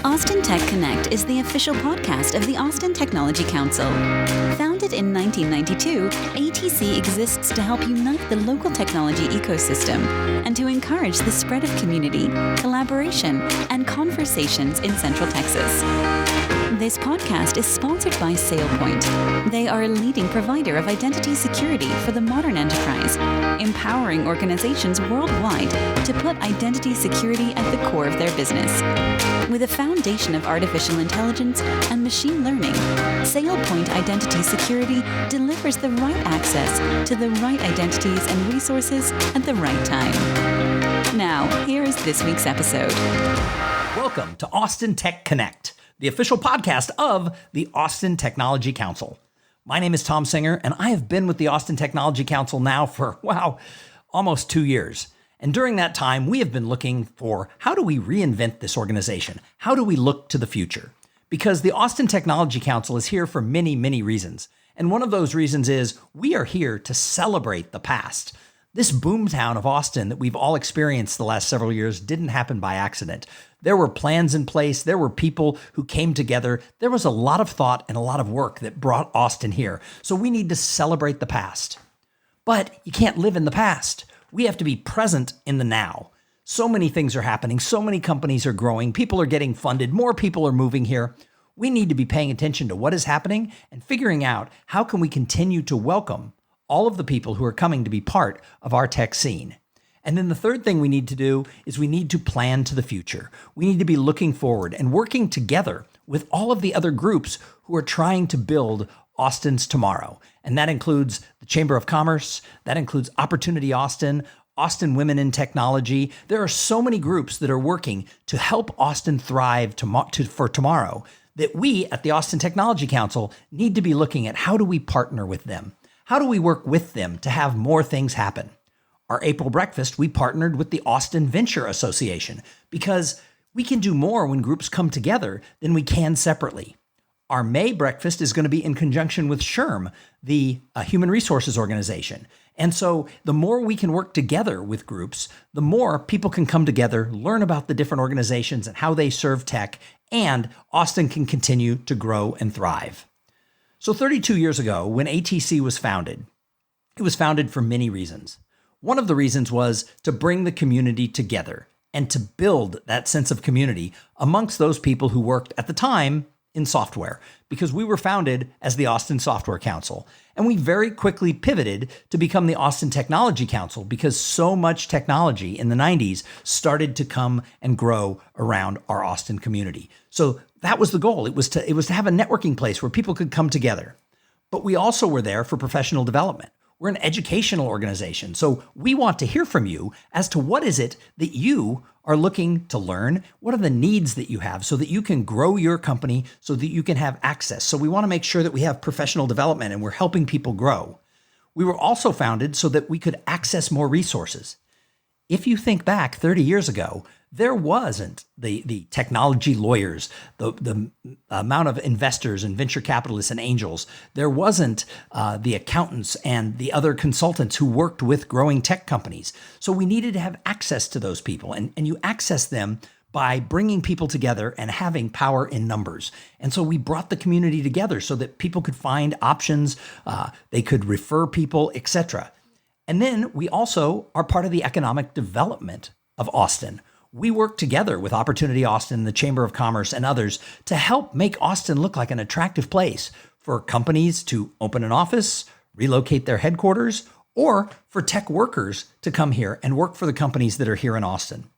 Austin Tech Connect is the official podcast of the Austin Technology Council. Founded in 1992, ATC exists to help unite the local technology ecosystem and to encourage the spread of community, collaboration, and conversations in Central Texas. This podcast is sponsored by SailPoint. They are a leading provider of identity security for the modern enterprise, empowering organizations worldwide to put identity security at the core of their business. With a foundation of artificial intelligence and machine learning, SailPoint Identity Security delivers the right access to the right identities and resources at the right time. Now, here is this week's episode. Welcome to Austin Tech Connect, the official podcast of the Austin Technology Council. My name is Thom Singer, and I have been with the Austin Technology Council now for, almost 2 years. And during that time, we have been looking for how do we reinvent this organization? How do we look to the future? Because the Austin Technology Council is here for many, many reasons. And one of those reasons is we are here to celebrate the past. This boomtown of Austin that we've all experienced the last several years didn't happen by accident. There were plans in place. There were people who came together. There was a lot of thought and a lot of work that brought Austin here. So we need to celebrate the past. But you can't live in the past. We have to be present in the now. So many things are happening. So many companies are growing. People are getting funded. More people are moving here. We need to be paying attention to what is happening and figuring out how can we continue to welcome all of the people who are coming to be part of our tech scene. And then the third thing we need to do is we need to plan to the future. We need to be looking forward and working together with all of the other groups who are trying to build Austin's tomorrow. And that includes the Chamber of Commerce, that includes Opportunity Austin, Austin Women in Technology. There are so many groups that are working to help Austin thrive for tomorrow that we at the Austin Technology Council need to be looking at how do we partner with them? How do we work with them to have more things happen? Our April breakfast, we partnered with the Austin Venture Association because we can do more when groups come together than we can separately. Our May breakfast is going to be in conjunction with SHRM, the human resources organization. And so the more we can work together with groups, the more people can come together, learn about the different organizations and how they serve tech, and Austin can continue to grow and thrive. So 32 years ago, when ATC was founded, it was founded for many reasons. One of the reasons was to bring the community together and to build that sense of community amongst those people who worked at the time in software, because we were founded as the Austin Software Council. And we very quickly pivoted to become the Austin Technology Council because so much technology in the 90s started to come and grow around our Austin community. So that was the goal. It was to have a networking place where people could come together. But we also were there for professional development. We're an educational organization. So we want to hear from you as to what is it that you are looking to learn? What are the needs that you have so that you can grow your company, so that you can have access? So we want to make sure that we have professional development and we're helping people grow. We were also founded so that we could access more resources. If you think back 30 years ago, there wasn't the technology lawyers, the amount of investors and venture capitalists and angels. There wasn't the accountants and the other consultants who worked with growing tech companies. So we needed to have access to those people. And you access them by bringing people together and having power in numbers. And so we brought the community together so that people could find options, they could refer people, etc. And then we also are part of the economic development of Austin. We work together with Opportunity Austin, the Chamber of Commerce, and others to help make Austin look like an attractive place for companies to open an office, relocate their headquarters, or for tech workers to come here and work for the companies that are here in Austin.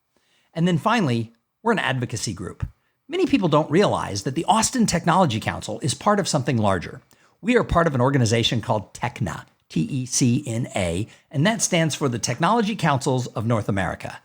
And then finally, we're an advocacy group. Many people don't realize that the Austin Technology Council is part of something larger. We are part of an organization called TECNA, TECNA, and that stands for the Technology Councils of North America.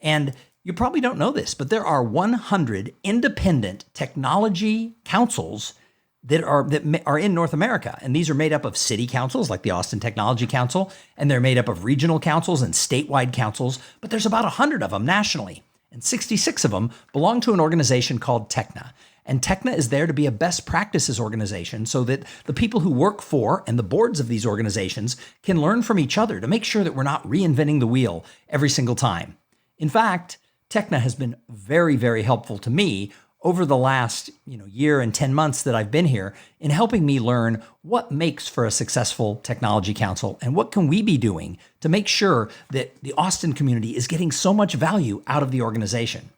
And you probably don't know this, but there are 100 independent technology councils that are in North America. And these are made up of city councils like the Austin Technology Council, and they're made up of regional councils and statewide councils, but there's about 100 of them nationally. And 66 of them belong to an organization called TECNA. And TECNA is there to be a best practices organization so that the people who work for and the boards of these organizations can learn from each other to make sure that we're not reinventing the wheel every single time. In fact, TECNA has been very, very helpful to me over the last year and 10 months that I've been here in helping me learn what makes for a successful technology council and what can we be doing to make sure that the Austin community is getting so much value out of the organization.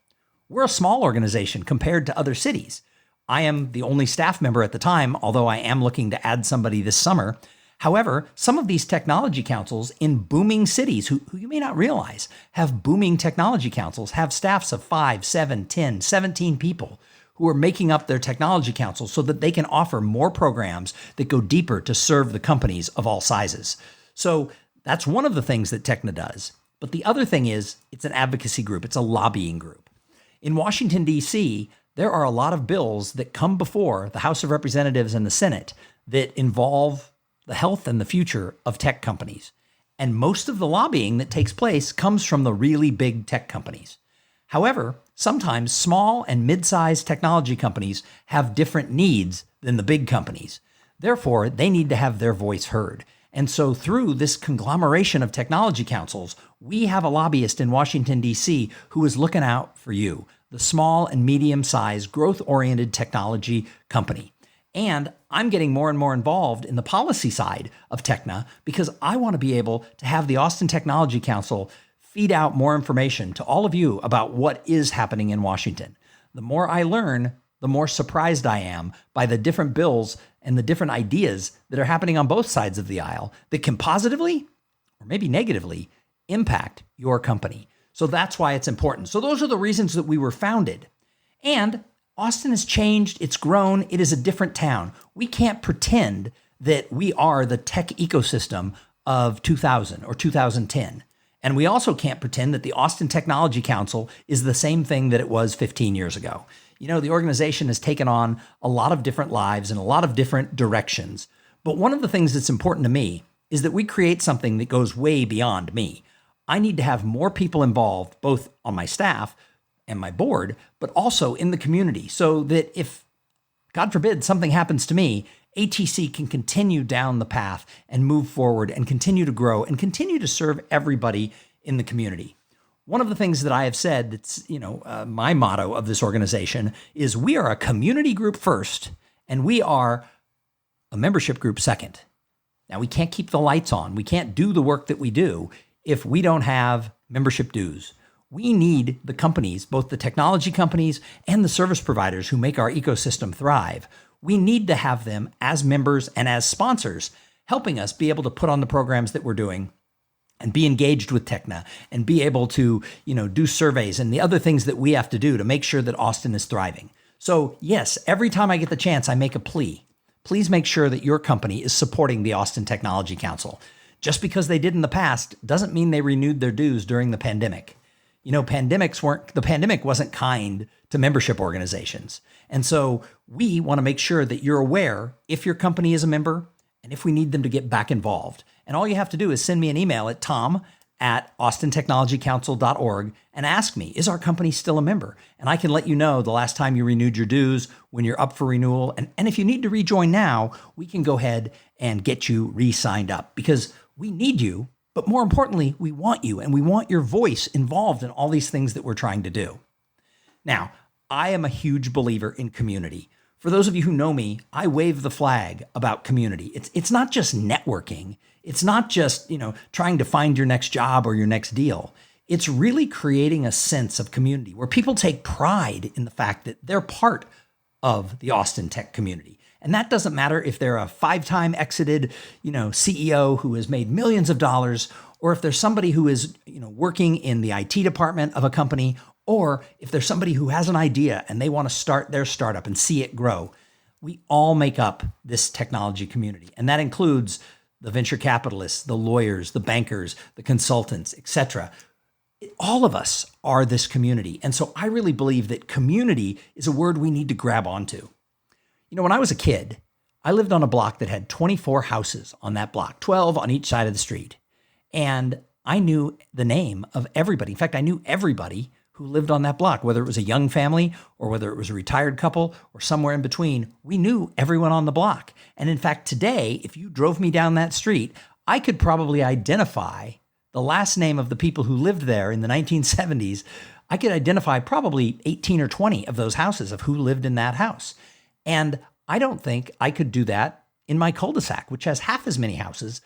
We're a small organization compared to other cities. I am the only staff member at the time, although I am looking to add somebody this summer. However, some of these technology councils in booming cities, who you may not realize have booming technology councils, have staffs of 5, 7, 10, 17 people who are making up their technology councils so that they can offer more programs that go deeper to serve the companies of all sizes. So that's one of the things that TECNA does. But the other thing is it's an advocacy group. It's a lobbying group. In Washington, D.C., there are a lot of bills that come before the House of Representatives and the Senate that involve the health and the future of tech companies. And most of the lobbying that takes place comes from the really big tech companies. However, sometimes small and mid-sized technology companies have different needs than the big companies. Therefore, they need to have their voice heard. And so through this conglomeration of technology councils, we have a lobbyist in Washington, D.C. who is looking out for you, the small and medium-sized growth-oriented technology company. And I'm getting more and more involved in the policy side of TECNA because I want to be able to have the Austin Technology Council feed out more information to all of you about what is happening in Washington. The more I learn, the more surprised I am by the different bills and the different ideas that are happening on both sides of the aisle that can positively or maybe negatively impact your company. So that's why it's important. So those are the reasons that we were founded. And Austin has changed, it's grown, it is a different town. We can't pretend that we are the tech ecosystem of 2000 or 2010. And we also can't pretend that the Austin Technology Council is the same thing that it was 15 years ago. The organization has taken on a lot of different lives and a lot of different directions. But one of the things that's important to me is that we create something that goes way beyond me. I need to have more people involved, both on my staff and my board, but also in the community so that if, God forbid, something happens to me, ATC can continue down the path and move forward and continue to grow and continue to serve everybody in the community. One of the things that I have said that's, my motto of this organization is we are a community group first and we are a membership group second. Now, we can't keep the lights on. We can't do the work that we do if we don't have membership dues. We need the companies, both the technology companies and the service providers who make our ecosystem thrive. We need to have them as members and as sponsors, helping us be able to put on the programs that we're doing and be engaged with TECNA and be able to, do surveys and the other things that we have to do to make sure that Austin is thriving. So yes, every time I get the chance, I make a plea. Please make sure that your company is supporting the Austin Technology Council. Just because they did in the past doesn't mean they renewed their dues during the pandemic. The pandemic wasn't kind to membership organizations. And so we want to make sure that you're aware if your company is a member and if we need them to get back involved. And all you have to do is send me an email at tom@austintechnologycouncil.org and ask me, is our company still a member? And I can let you know the last time you renewed your dues, when you're up for renewal. And if you need to rejoin now, we can go ahead and get you re-signed up because we need you. But more importantly, we want you and we want your voice involved in all these things that we're trying to do. Now, I am a huge believer in community. For those of you who know me, I wave the flag about community. It's not just networking. It's not just, trying to find your next job or your next deal. It's really creating a sense of community where people take pride in the fact that they're part of the Austin tech community. And that doesn't matter if they're a 5-time exited, CEO who has made millions of dollars, or if there's somebody who is, working in the IT department of a company, or if there's somebody who has an idea and they want to start their startup and see it grow. We all make up this technology community. And that includes the venture capitalists, the lawyers, the bankers, the consultants, etc. All of us are this community. And so I really believe that community is a word we need to grab onto. When I was a kid, I lived on a block that had 24 houses on that block, 12 on each side of the street. And I knew the name of everybody. In fact, I knew everybody who lived on that block, whether it was a young family or whether it was a retired couple or somewhere in between. We knew everyone on the block. And in fact, today, if you drove me down that street, I could probably identify the last name of the people who lived there in the 1970s I could identify probably 18 or 20 of those houses of who lived in that house. And I don't think I could do that in my cul-de-sac, which has half as many houses.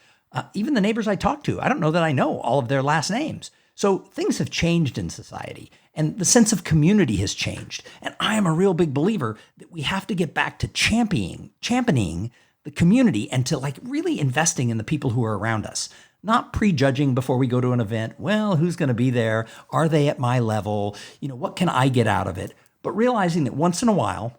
Even the neighbors I talk to, I don't know that I know all of their last names. So things have changed in society, and the sense of community has changed. And I am a real big believer that we have to get back to championing the community and to like really investing in the people who are around us, not prejudging before we go to an event. Well, who's going to be there? Are they at my level? What can I get out of it? But realizing that once in a while,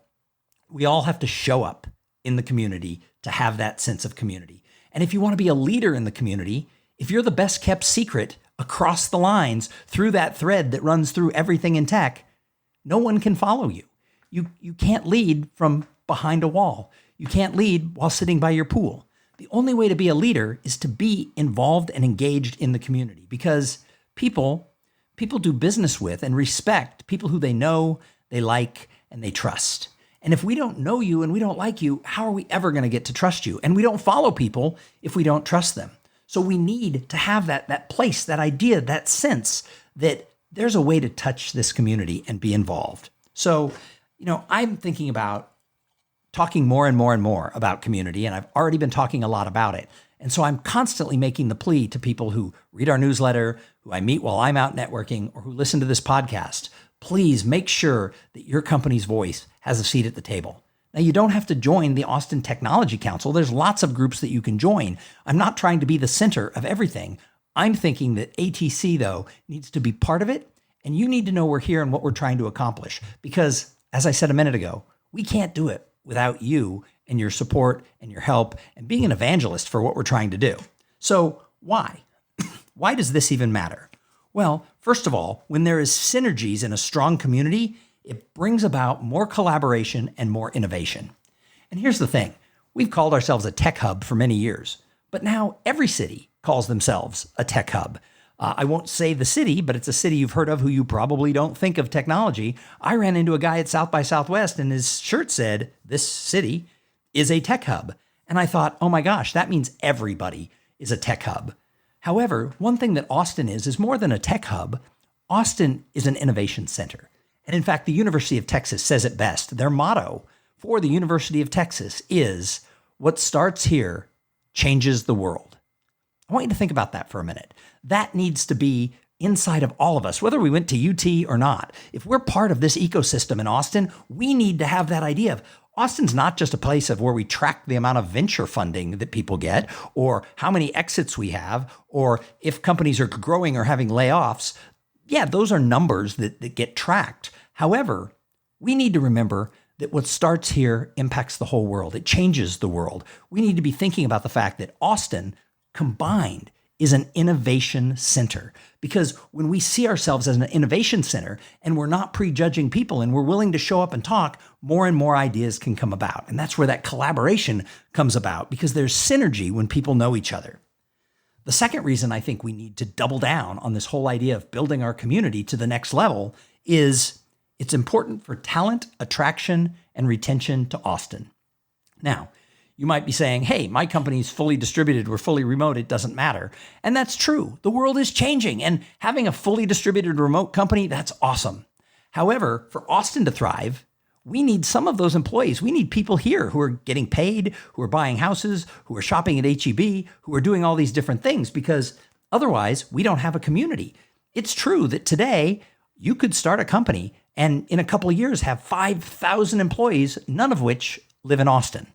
we all have to show up in the community to have that sense of community. And if you want to be a leader in the community, if you're the best kept secret across the lines through that thread that runs through everything in tech, no one can follow you. You can't lead from behind a wall. You can't lead while sitting by your pool. The only way to be a leader is to be involved and engaged in the community, because people do business with and respect people who they know, they like, and they trust. And if we don't know you and we don't like you, how are we ever going to get to trust you? And we don't follow people if we don't trust them. So we need to have that place, that idea, that sense that there's a way to touch this community and be involved. So, I'm thinking about talking more and more and more about community, and I've already been talking a lot about it. And so I'm constantly making the plea to people who read our newsletter, who I meet while I'm out networking, or who listen to this podcast. Please make sure that your company's voice has a seat at the table. Now, you don't have to join the Austin Technology Council. There's lots of groups that you can join. I'm not trying to be the center of everything. I'm thinking that ATC, though, needs to be part of it, and you need to know we're here and what we're trying to accomplish. Because, as I said a minute ago, we can't do it without you and your support and your help and being an evangelist for what we're trying to do. So why? Why does this even matter? Well, first of all, when there is synergies in a strong community, it brings about more collaboration and more innovation. And here's the thing. We've called ourselves a tech hub for many years, but now every city calls themselves a tech hub. I won't say the city, but it's a city you've heard of who you probably don't think of technology. I ran into a guy at South by Southwest and his shirt said, "This city is a tech hub." And I thought, oh my gosh, that means everybody is a tech hub. However, one thing that Austin is more than a tech hub. Austin is an innovation center. And in fact, the University of Texas says it best. Their motto for the University of Texas is, "What starts here changes the world." I want you to think about that for a minute. That needs to be inside of all of us, whether we went to UT or not. If we're part of this ecosystem in Austin, we need to have that idea of Austin's not just a place of where we track the amount of venture funding that people get, or how many exits we have, or if companies are growing or having layoffs. Yeah, those are numbers that get tracked. However, we need to remember that what starts here impacts the whole world. It changes the world. We need to be thinking about the fact that Austin combined is an innovation center. Because when we see ourselves as an innovation center and we're not prejudging people and we're willing to show up and talk, more and more ideas can come about. And that's where that collaboration comes about, because there's synergy when people know each other. The second reason I think we need to double down on this whole idea of building our community to the next level is it's important for talent, attraction, and retention to Austin. Now, you might be saying, hey, my company's fully distributed, we're fully remote, it doesn't matter. And that's true. The world is changing, and having a fully distributed remote company, that's awesome. However, for Austin to thrive, we need some of those employees. We need people here who are getting paid, who are buying houses, who are shopping at H-E-B, who are doing all these different things, because otherwise we don't have a community. It's true that today you could start a company and in a couple of years have 5,000 employees, none of which live in Austin.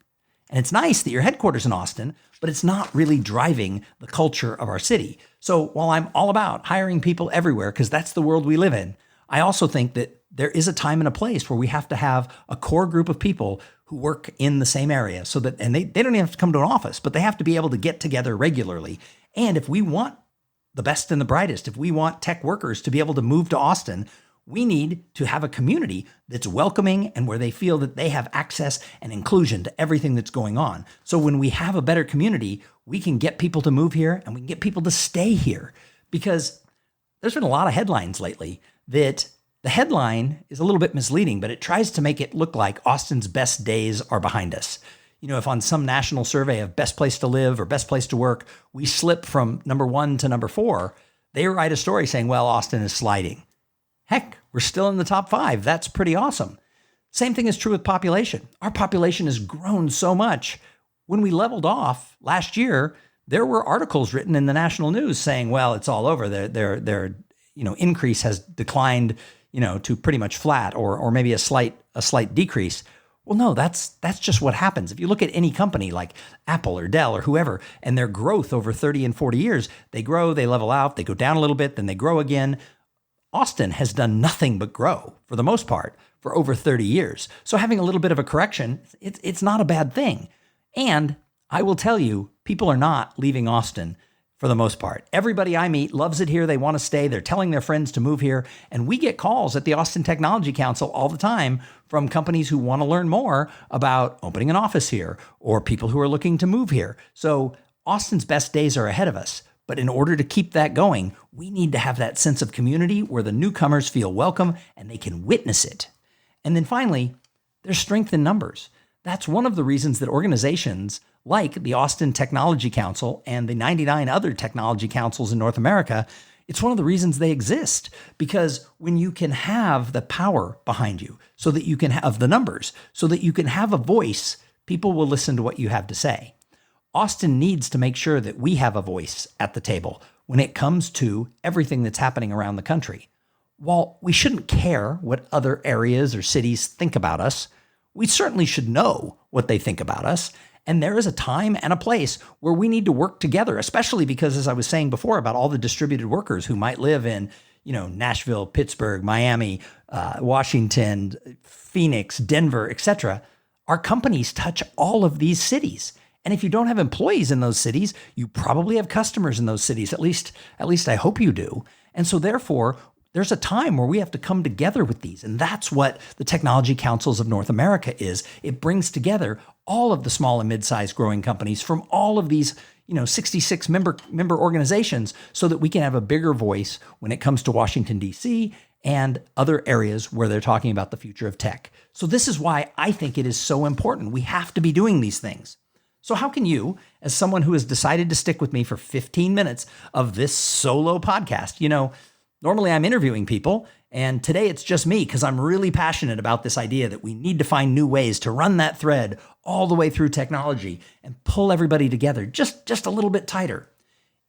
And it's nice that your headquarters in Austin, but it's not really driving the culture of our city. So while I'm all about hiring people everywhere, because that's the world we live in, I also think that there is a time and a place where we have to have a core group of people who work in the same area, so that, and they don't even have to come to an office, but they have to be able to get together regularly. And if we want the best and the brightest, if we want tech workers to be able to move to Austin, we need to have a community that's welcoming and where they feel that they have access and inclusion to everything that's going on. So when we have a better community, we can get people to move here and we can get people to stay here. Because there's been a lot of headlines lately that the headline is a little bit misleading, but it tries to make it look like Austin's best days are behind us. You know, if on some national survey of best place to live or best place to work, we slip from number 1 to number 4, they write a story saying, well, Austin is sliding. Heck, we're still in the top 5. That's pretty awesome. Same thing is true with population. Our population has grown so much. When we leveled off last year, there were articles written in the national news saying, well, it's all over. Their increase has declined, to pretty much flat or maybe a slight decrease. Well, no, that's just what happens. If you look at any company like Apple or Dell or whoever, and their growth over 30 and 40 years, they grow, they level out, they go down a little bit, then they grow again. Austin has done nothing but grow for the most part for over 30 years. So having a little bit of a correction, it's not a bad thing. And I will tell you, people are not leaving Austin for the most part. Everybody I meet loves it here. They want to stay. They're telling their friends to move here. And we get calls at the Austin Technology Council all the time from companies who want to learn more about opening an office here or people who are looking to move here. So Austin's best days are ahead of us. But in order to keep that going, we need to have that sense of community where the newcomers feel welcome and they can witness it. And then finally, there's strength in numbers. That's one of the reasons that organizations like the Austin Technology Council and the 99 other technology councils in North America, it's one of the reasons they exist. Because when you can have the power behind you, so that you can have the numbers, so that you can have a voice, people will listen to what you have to say. Austin needs to make sure that we have a voice at the table when it comes to everything that's happening around the country. While we shouldn't care what other areas or cities think about us, we certainly should know what they think about us. And there is a time and a place where we need to work together, especially because, as I was saying before, about all the distributed workers who might live in, Nashville, Pittsburgh, Miami, Washington, Phoenix, Denver, etc. Our companies touch all of these cities. And if you don't have employees in those cities, you probably have customers in those cities. At least I hope you do. And so therefore, there's a time where we have to come together with these. And that's what the Technology Councils of North America is. It brings together all of the small and mid-sized growing companies from all of these, 66 member organizations so that we can have a bigger voice when it comes to Washington, D.C. and other areas where they're talking about the future of tech. So this is why I think it is so important. We have to be doing these things. So how can you, as someone who has decided to stick with me for 15 minutes of this solo podcast, normally I'm interviewing people, and today it's just me because I'm really passionate about this idea that we need to find new ways to run that thread all the way through technology and pull everybody together just a little bit tighter.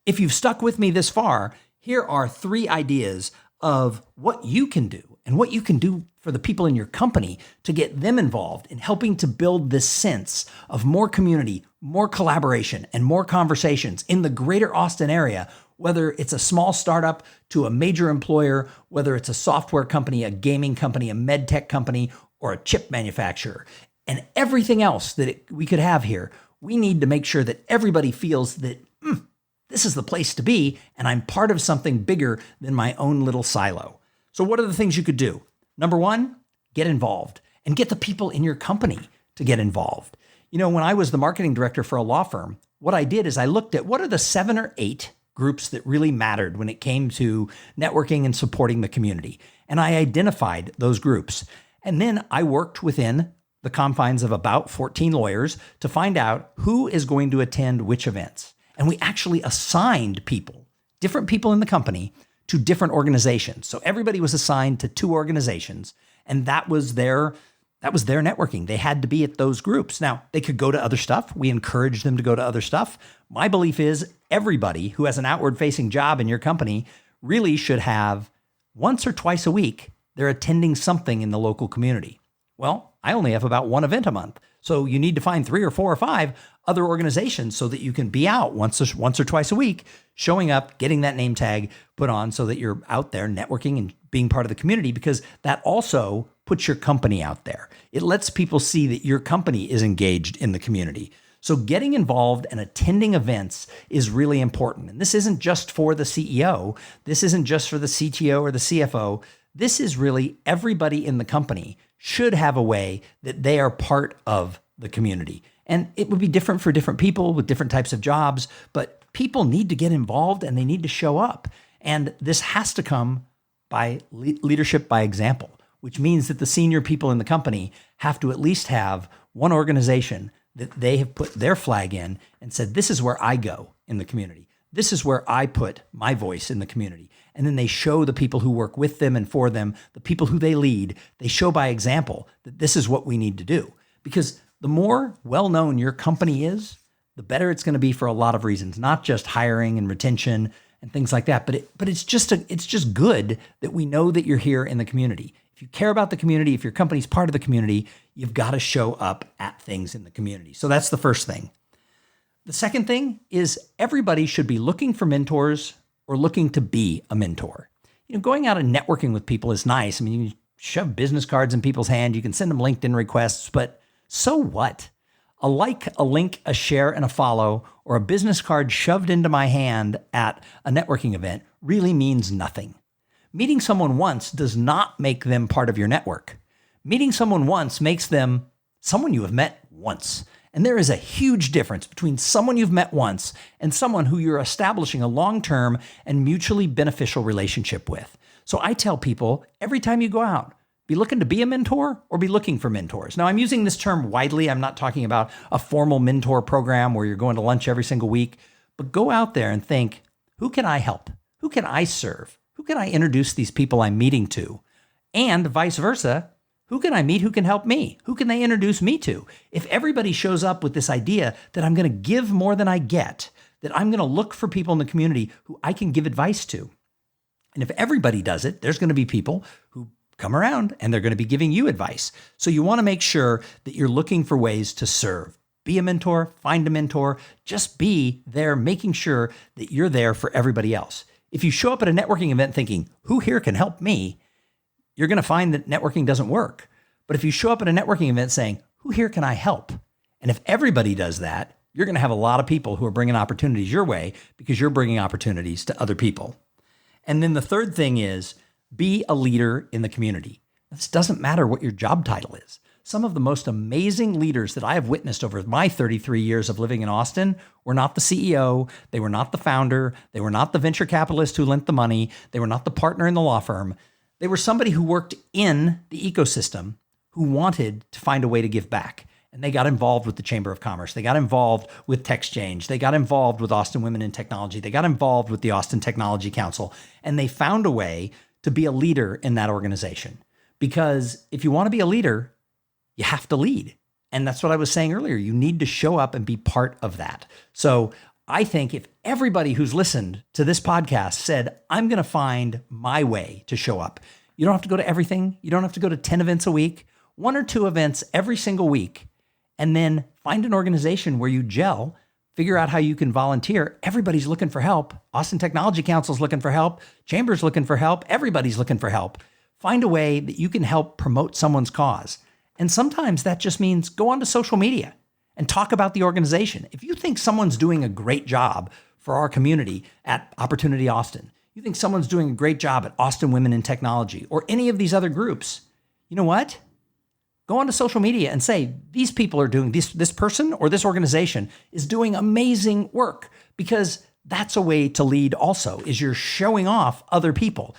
If you've stuck with me this far, here are 3 ideas of what you can do and what you can do for the people in your company to get them involved in helping to build this sense of more community, more collaboration, and more conversations in the greater Austin area, whether it's a small startup to a major employer, whether it's a software company, a gaming company, a med tech company, or a chip manufacturer, and everything else that we could have here. We need to make sure that everybody feels that this is the place to be, and I'm part of something bigger than my own little silo. So what are the things you could do? Number 1, get involved and get the people in your company to get involved. When I was the marketing director for a law firm, what I did is I looked at what are the 7 or 8 groups that really mattered when it came to networking and supporting the community. And I identified those groups. And then I worked within the confines of about 14 lawyers to find out who is going to attend which events. And we actually assigned people, different people in the company, to different organizations. So everybody was assigned to 2 organizations, and that was their networking. They had to be at those groups. Now, they could go to other stuff. We encouraged them to go to other stuff. My belief is everybody who has an outward-facing job in your company really should have once or twice a week, they're attending something in the local community. Well, I only have about 1 event a month. So you need to find 3 or 4 or 5 other organizations so that you can be out once or twice a week, showing up, getting that name tag put on so that you're out there networking and being part of the community, because that also puts your company out there. It lets people see that your company is engaged in the community. So getting involved and attending events is really important. And this isn't just for the CEO. This isn't just for the CTO or the CFO. This is really everybody in the company should have a way that they are part of the community. And it would be different for different people with different types of jobs, but people need to get involved and they need to show up. And this has to come by leadership by example, which means that the senior people in the company have to at least have one organization that they have put their flag in and said, this is where I go in the community. This is where I put my voice in the community. And then they show the people who work with them and for them, the people who they lead, they show by example that this is what we need to do. Because the more well-known your company is, the better it's going to be for a lot of reasons, not just hiring and retention and things like that. But it's just good that we know that you're here in the community. If you care about the community, if your company's part of the community, you've got to show up at things in the community. So that's the first thing. The second thing is everybody should be looking for mentors or looking to be a mentor. Going out and networking with people is nice. I mean, you can shove business cards in people's hand, you can send them LinkedIn requests, but so what? A like, a link, a share, and a follow, or a business card shoved into my hand at a networking event really means nothing. Meeting someone once does not make them part of your network. Meeting someone once makes them someone you have met once. And there is a huge difference between someone you've met once and someone who you're establishing a long-term and mutually beneficial relationship with. So I tell people every time you go out, be looking to be a mentor or be looking for mentors. Now, I'm using this term widely. I'm not talking about a formal mentor program where you're going to lunch every single week, but go out there and think, who can I help? Who can I serve? Who can I introduce these people I'm meeting to? And vice versa, who can I meet who can help me? Who can they introduce me to? If everybody shows up with this idea that I'm going to give more than I get, that I'm going to look for people in the community who I can give advice to. And if everybody does it, there's going to be people who come around and they're going to be giving you advice. So you want to make sure that you're looking for ways to serve. Be a mentor, find a mentor, just be there making sure that you're there for everybody else. If you show up at a networking event thinking, who here can help me? You're going to find that networking doesn't work. But if you show up at a networking event saying, who here can I help? And if everybody does that, you're going to have a lot of people who are bringing opportunities your way because you're bringing opportunities to other people. And then the third thing is be a leader in the community. This doesn't matter what your job title is. Some of the most amazing leaders that I have witnessed over my 33 years of living in Austin were not the CEO, they were not the founder, they were not the venture capitalist who lent the money, they were not the partner in the law firm. They were somebody who worked in the ecosystem who wanted to find a way to give back. And they got involved with the Chamber of Commerce. They got involved with TechXchange. They got involved with Austin Women in Technology. They got involved with the Austin Technology Council. And they found a way to be a leader in that organization. Because if you want to be a leader, you have to lead. And that's what I was saying earlier. You need to show up and be part of that. So I think if everybody who's listened to this podcast said, I'm going to find my way to show up, you don't have to go to everything. You don't have to go to 10 events a week, 1 or 2 events every single week, and then find an organization where you gel, figure out how you can volunteer. Everybody's looking for help. Austin Technology Council's looking for help. Chamber's looking for help. Everybody's looking for help. Find a way that you can help promote someone's cause. And sometimes that just means go onto social media and talk about the organization. If you think someone's doing a great job for our community at Opportunity Austin, you think someone's doing a great job at Austin Women in Technology or any of these other groups, you know what? Go onto social media and say, these people are doing this person or this organization is doing amazing work, because that's a way to lead also, is you're showing off other people.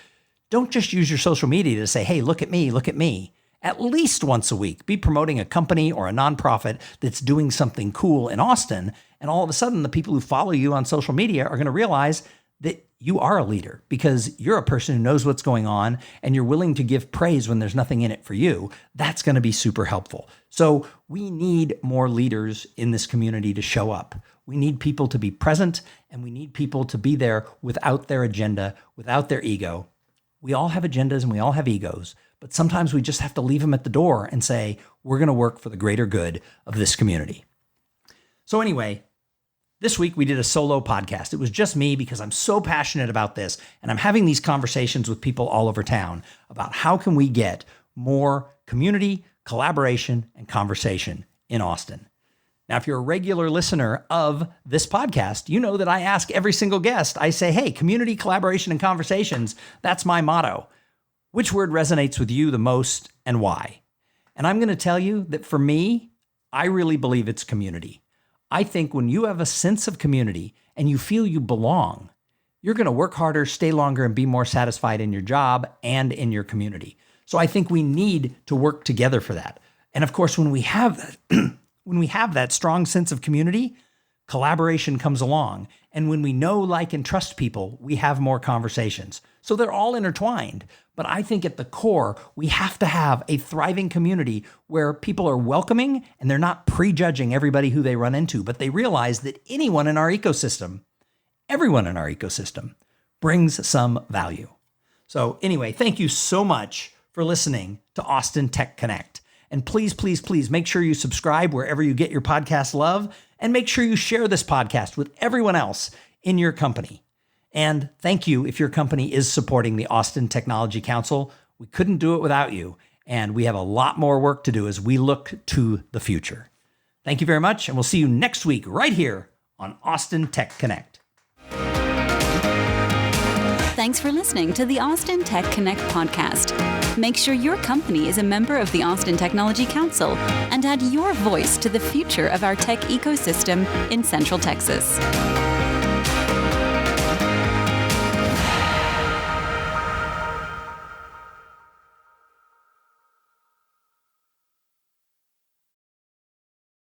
Don't just use your social media to say, hey, look at me, look at me. At least once a week, be promoting a company or a nonprofit that's doing something cool in Austin. And all of a sudden, the people who follow you on social media are going to realize that you are a leader because you're a person who knows what's going on and you're willing to give praise when there's nothing in it for you. That's going to be super helpful. So we need more leaders in this community to show up. We need people to be present, and we need people to be there without their agenda, without their ego. We all have agendas and we all have egos, but sometimes we just have to leave them at the door and say, we're going to work for the greater good of this community. So anyway, this week we did a solo podcast. It was just me because I'm so passionate about this, and I'm having these conversations with people all over town about how can we get more community, collaboration, and conversation in Austin. Now, if you're a regular listener of this podcast, you know that I ask every single guest, I say, hey, community, collaboration, and conversations, that's my motto. Which word resonates with you the most and why? And I'm going to tell you that for me, I really believe it's community. I think when you have a sense of community and you feel you belong, you're going to work harder, stay longer, and be more satisfied in your job and in your community. So I think we need to work together for that. And of course, when we have that, when we have that strong sense of community, collaboration comes along. And when we know, like, and trust people, we have more conversations. So they're all intertwined. But I think at the core, we have to have a thriving community where people are welcoming and they're not prejudging everybody who they run into, but they realize that anyone in our ecosystem, everyone in our ecosystem, brings some value. So anyway, thank you so much for listening to Austin Tech Connect. And please, please, please make sure you subscribe wherever you get your podcast love, and make sure you share this podcast with everyone else in your company. And thank you if your company is supporting the Austin Technology Council. We couldn't do it without you, and we have a lot more work to do as we look to the future. Thank you very much, and we'll see you next week right here on Austin Tech Connect. Thanks for listening to the Austin Tech Connect podcast. Make sure your company is a member of the Austin Technology Council and add your voice to the future of our tech ecosystem in Central Texas.